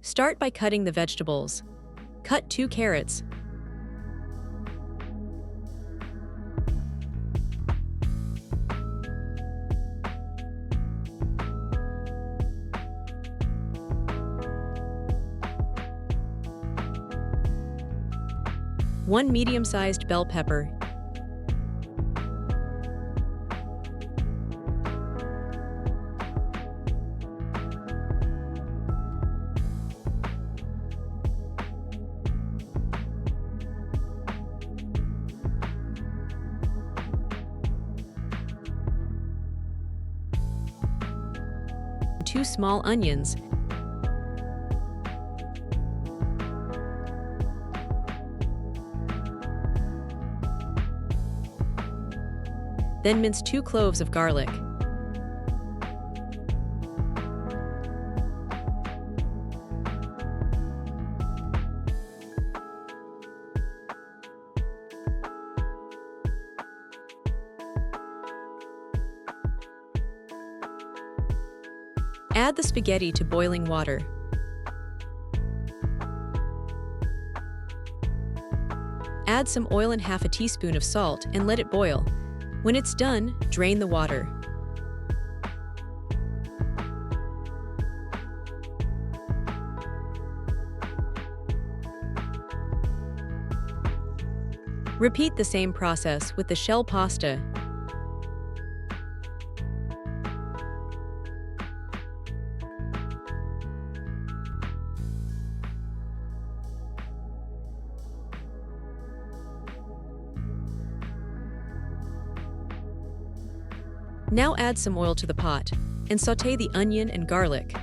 Start by cutting the vegetables. Cut 2 carrots. One medium-sized bell pepper. Two small onions. Then mince 2 cloves of garlic. Add the spaghetti to boiling water. Add some oil and half a teaspoon of salt and let it boil. When it's done, drain the water. Repeat the same process with the shell pasta. Now add some oil to the pot and sauté the onion and garlic.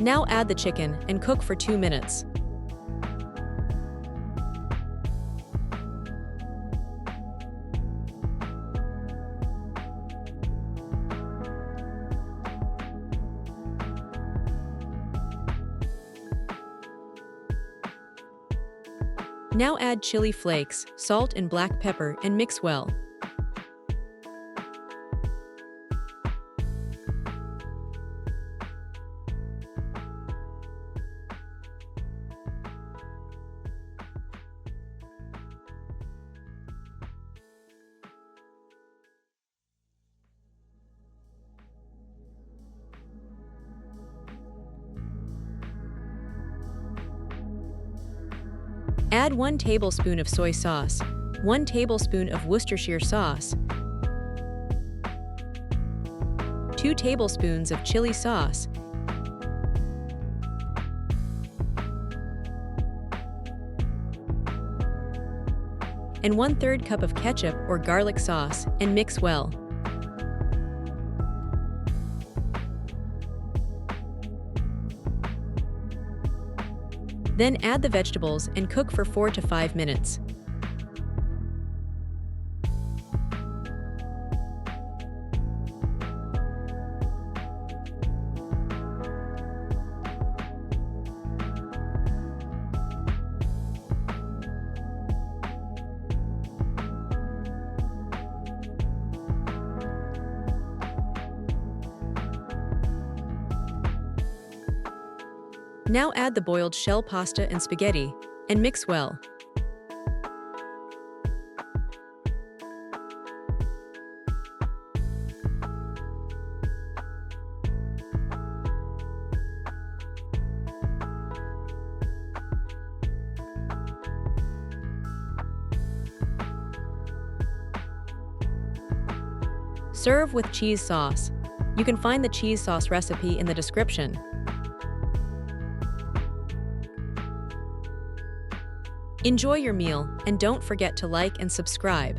Now add the chicken and cook for 2 minutes. Now add chili flakes, salt and black pepper and mix well. Add 1 tablespoon of soy sauce, 1 tablespoon of Worcestershire sauce, 2 tablespoons of chili sauce, and 1/3 cup of ketchup or garlic sauce and mix well. Then add the vegetables and cook for 4 to 5 minutes. Now add the boiled shell pasta and spaghetti and mix well. Serve with cheese sauce. You can find the cheese sauce recipe in the description. Enjoy your meal and don't forget to like and subscribe.